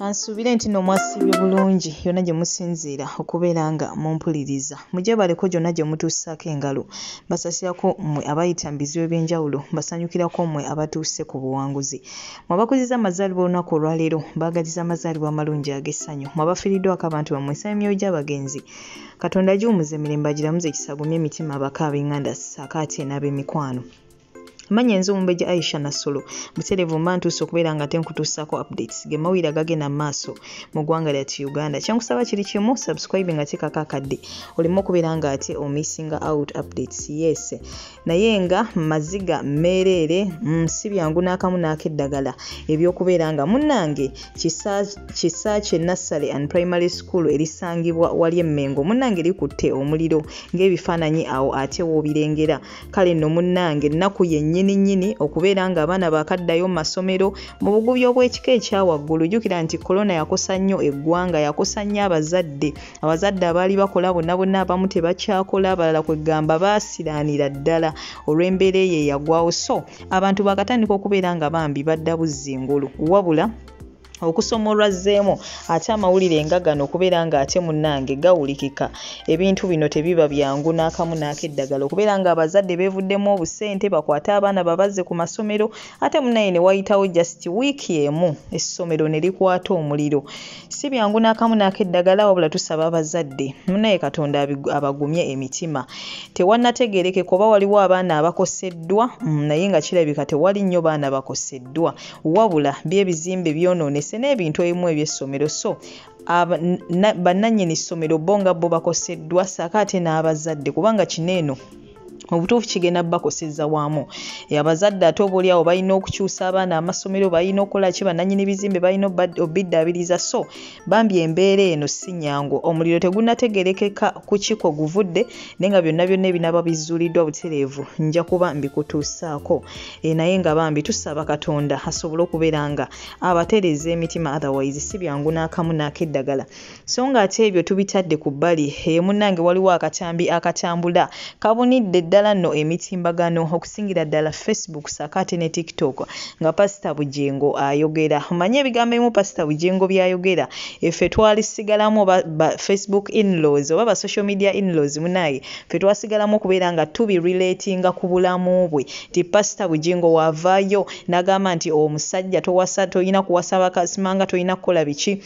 Kansubire nti no mwasibye bulungi yonna gye musinziira okubeera nga mumpuliriza. Mujje baleko gyonna gye mutuusaako engalo. Basasirako mmwe abayita mu bizibu eby'enjawulo, basanyukirako mmwe abatuuse ku buwanguzi. Mwabakuziza amazaalibwa olunaku olwaleero, baagaliza amazaalibwa amalungi ag'essanyu. Mwabafiiriddwako abantu bammwe ensaba emyoyo gy'abagenzi. Katonda agiwumuze emirembe agiramuze ekisagumye emitima abaka ab'enganda ssaakaati n'ab'emikwano. Manya nze omumbejja Aisha Nasolo butereevu mba ntuuse okubeera nga tenkutuusaako updates ge mawulire agagenda mu maaso mu ggwanga lyattu Uganda. Kyankusaba kiri kimu, subscribe nga teekako akadde oleme okubeera nga ate omissinga out updates. Yes, naye nga maziga mmeereere si byangu n'akamu n'akeddagala eby'okubeera nga munnange Kisaache Nursery and Primary School erisangibwa wali Emmengo munnange likutte omuliro ng'ebifaananyi awo ate woobirengera. Kale nno munnange ennaku yennyini okubeera nga abaana bakaddayo mu masomero mu bugubi obw'ekika ekyawaggulu. Jjukira nti korona yakosa nnyo eggwanga, yakosa nnyo abazadde abaali bakola bonna abamu tebakyakola, abalala kwegamba baasiraanira ddala olw'embeera eyo eyagwawo. So abantu bakatandika okubeera nga bambi badda buzzingulu, wabula okusoma olwazzeemu ate amawulire nga gano okubeera nga ate munnange gawulikika. Ebintu bino tebiba byangu n'akamu n'akeddagala okubeera nga abazadde beevuddemu obusente bakwate abaana babazze ku masomero, ate munnaye ne wayitawo just wiiki emu essomero ne likwata omuliro. Si byangu n'akamu n'akeddagala, wabula tusaba abazadde munnaye Katonda abagumye emitima. Tewannategeerekeka oba waliwo abaana abakoseddwa, naye nga kirabika tewali nnyo baana bakoseddwa, wabula by'ebizimbe byonoonese n'ebintu ebimu eby'essomero. So bannannyini ssomero bo nga bo bakoseddwa ssaakaate n'abazadde, kubanga kino eno obutuufu kigenda bakosezza waamu. Abazadde ate obaoliawo balina okukyusa abaana amasomero, balina okukola ki, bannannyini bizimbe balina obiddaabiriza. So bambi embeera eno si nnyangu. Omuliro tegunnategeerekeka ku kiko guvudde, naye nga byonna ebinaba bizuuliddwa butereevu nja kuba mbikutuusaako. Naye nga bambi tusaba Katonda asobole okubeera nga abatereeza emitima, otherwise si byangu n'akamu n'akeddagala. So nga ate ebyo tubitadde ku bbali, munnange waliwo akatambi akatambula kabunidde ddala nno emitimbagano okusingira ddala Facebook ssaakaate ne TikTok nga Pastor Bujingo ayogera. Manye ebigambo ebimu Pastor Bujingo byayogera effe twalisigalamu Facebook in-laws oba social media in-laws munaye ffe twasigalamu okubeera nga tubirelatinga ku bulamu bwe. Ti Pastor Bujingo waavaayo n'agamba nti omusajja towasa, toyina kuwasa bakasimanga, toyina kukola biki,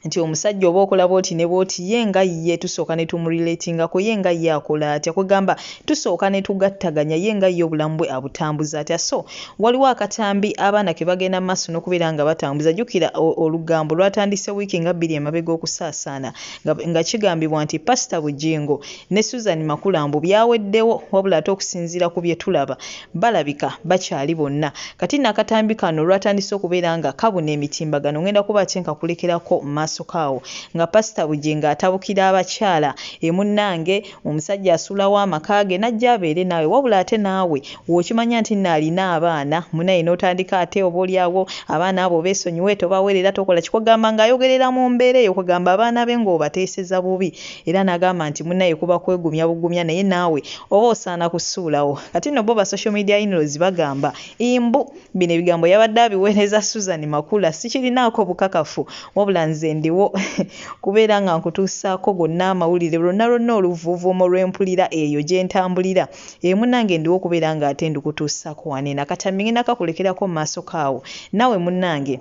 nti omusajja oba okola bwoti ne bwoti ye nga ye tusooka ne tumurelatingako, ye nga ye akola atya, kwegamba tusooka ne tugattaganya ye nga ye obulamu bwe abutambuza atya. So waliwo akatambi abaana ke bagenda mu maaso n'okubeera nga batambuza. Jjukira olugambo lwatandise wiiki nga 2 emabega okusaasaana nga kigambibwa nti Pastor Bujingo ne Susan Makula mbu byaweddewo, wabula ate okusinziira ku bye tulaba balabika bakyali bonna. Kati n'akatambi kano lwatandise okubeera nga kabuna emitimbagano, ngenda kuba ate nkakulekerako maaso kaawo nga Pastor Bujingo atabukira abakyala munnange omusajja asulawo amaka ge najja abeere naawe, wabula ate naawe w'okimanya nti naalina abaana munaye n'otandika ate obaoliawo abaana abo beesonyiwe tobaweerera tokola kikwegamba ng'ayogerera mu mbeera eyo, kwegamba abaana be ng'obateeseza bubi, era n'agamba nti munaye kuba kwegumya bugumya, naye naawe oba osaana kusuulawo. Kati nno bo ba social media in-laws bagamba imbu bino ebigambo yabadde abiweereza Susan Makula, sikirinaako bukakafu, wabula nze ndiwo kubeera nga nkutuusaako gonna amawulire lwonna oluvuuvuumo lw'empulira eyo gye ntambulira. Munnange ndiwo okubeera nga ate ndikutuusaako wane nakatambi ngenda kakulekerako mu maaso kaawo. Naawe munnange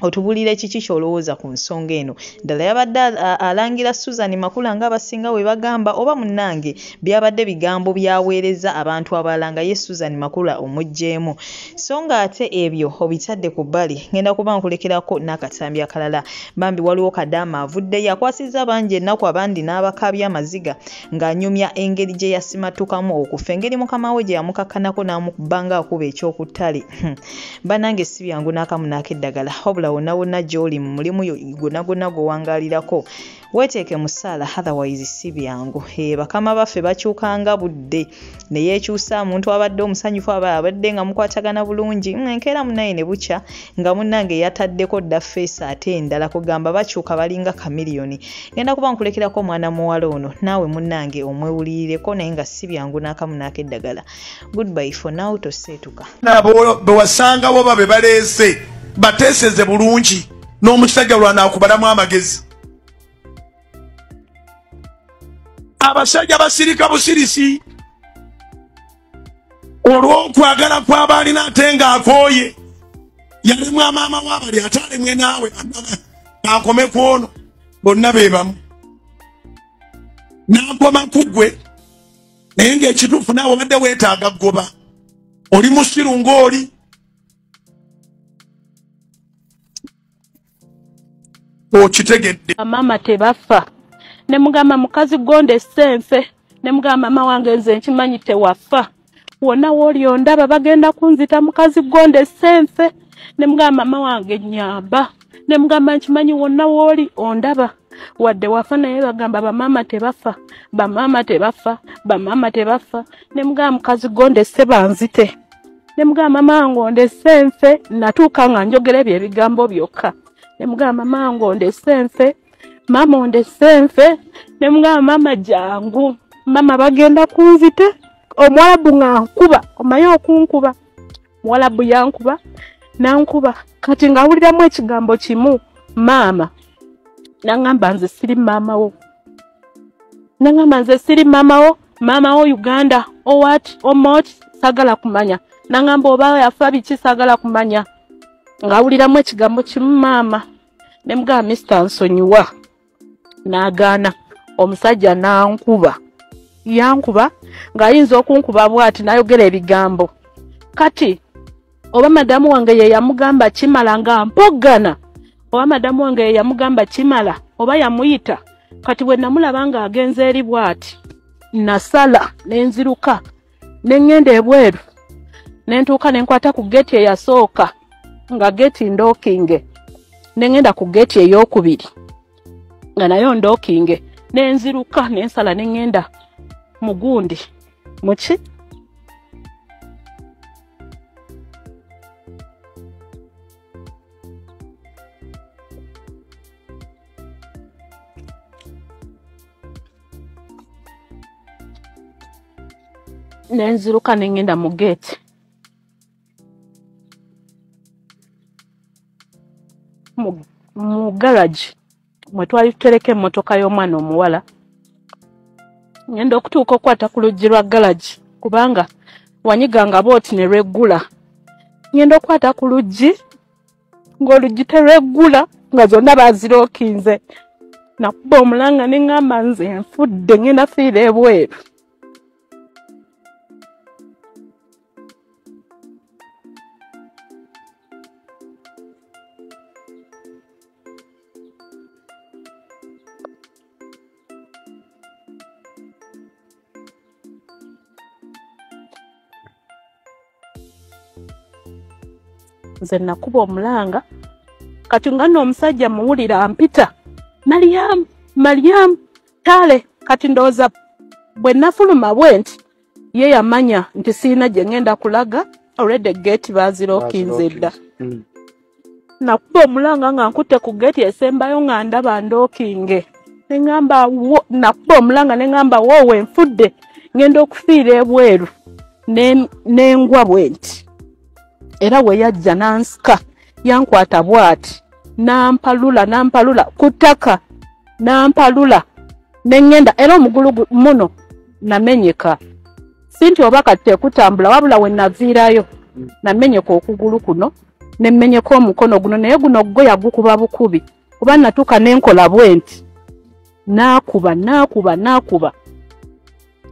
otubulire kiki ky'olowooza ku nsonga eno. Ddala yabadde alangira Susan Makula nga abasinga we bagamba, oba munnange byabadde bigambo byaweereza abantu abalala nga ye Susan Makula omugjeemu. So nga ate ebyo obitadde ku bbali, ngenda kuba nkulekerako n'akatambi akalala. Bambi waliwo Kadaama avuddeyo akwasizza bangi ennaku, abandi n'abakaabya amaziga ng'anyumya engeri gye yasimatukamu okufa, engeri mukama we gye yamukakkanako n'amukubanga akuba ekyokuttale. Bannange si byangu n'akamu n'akeddagala, wonna wonna gy'oli mu mulimu gonna gw'owangaalirako weeteeke musaala, otherwise si byangu. Bakama baffe bakyukanga budde ne yeekyusa omuntu abadde omusanyufu abadde nga mukwatagana bulungi, enkeera munnaye ne bukya nga munnange yataddeko dda feesi ate endala, kugamba bakyuka balinga kamiliyoni. Ngenda kuba nkulekerako mwana muwala ono, naawe munnange omwewulirireko, naye nga si byangu n'akamu n'akeddagala. Goodbye for now, toseetuka. Nabo bwe wasangawo babe baleese bateeseze bulungi n'omusajja lwana akubalamu amagezi. Abasajja basirika busirisi olw'okwagala kw'abaalina ate ng'akooye yalimu amaama w'abali ate alemwe naawe akome ku ono bonna be bamu n'akoma ku ggwe naye ng'ekituufu naawe obadde weetaaga ggoba oli musiru ng'oli. Okitegedde mama tebafa ne mugamba mukazi gonde senfe ne mugamba mama wange nze nkimanyi tewafa wonna woli ondaba bagenda kunzita mukazi gonde senfe ne mugamba mama wange nyamba ne mugamba nkimanyi wonna woli ondaba wadde wafa naye bagamba bamama tebafa bamama tebafa bamama tebafa ne mugamba mukazi gonde sebanzite ne mugamba mama ngonde senfe natuuka nga njogera ebyo ebigambo byokka ne mugamba mama ngonde senfe mama onde senfe ne mugamba mama jangu mama bagenda kunzite omwalabu nga nkuba omanyi okunkuba mwalabu yankuba nankuba kati ngawuliramu ekigambo kimu mama nangamba nze siri mama wo nangamba nze siri mama wo mama wo Uganda o what omot sagala kumanya nangamba oba yafa biki sagala kumanya ngawuliramu ekigambo kimu mama ne mugamba Mr. Nsonyiwa nagaana omusajja nankuba yankuba ng'ayinza okunkuba bw'ati nayogera ebigambo kati oba madamu wange ye yamugamba kimala nga mpogana oba madamu wange ye yamugamba kimala oba yamuyita kati bwe namulaba nga agenze eri bw'ati nasala nenziruka nengenda ebweru nentuuka nenkwata ku geti eyasooka nga geti ndookinge nengenda ku geti ey'okubiri nga nayo ndookinge nenziruka nensala nengenda mugundi muki nenziruka nengenda mu gate mu garage mwe twali tutereka emmotoka y'omwana omuwala ngenda okutuuka okwata ku luggi lwa garage kubanga wanyiganga booti ne lweggula ngenda okwata ku luggi ng'oluggi terweggula nga zonna baazirookinze nakuba omulanga ne ŋŋamba nze nfudde ngenda fiira ebweru nze nakuba omulanga kati nga nno omusajja muwulira ampita Mariam tale kati ndowooza bwe nafuluma bwenti ye yamanya nti siina gye ngenda kulaga already gate baazirookinze dda nakuba omulanga nga nkutte ku gate esembayo nga ndaba ndookinge neŋŋamba nakuba omulanga neŋŋamba woowe nfudde ngenda okufiira ebweru n'engwa bwenti era we yajja nansika yankwata bwati nampalula ku ttaka nampalula nengenda era omugulu muno namenyeka sinti oba kati tekutambula wabula we naviirayo namenyeka okugulu kuno nemmenyeka omukono guno naye guno gwe yagukuba bukubi kuba natuuka nenkola bwenti naakuba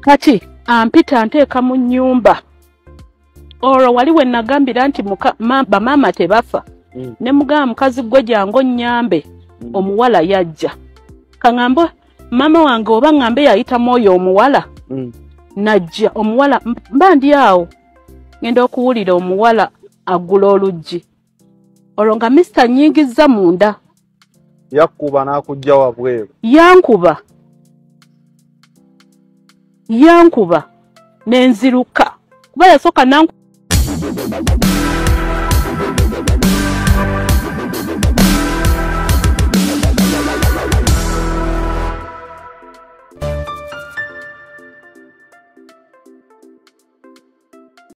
kati ampita nteeka mu nnyumba olwo wali we nagambira nti bamama tebafa ne mugamba mukazi gwe jangu nnyambe omuwala yajja kaŋŋambe mama wange oba ŋŋambe yayitamu oyo omuwala najja omuwala mba ndi awo ngenda okuwulira omuwala aggula oluggi olwo nga Mr. nnyingizza munda yakkuba n'akujja wabweru yankuba nenziruka kuba yasooka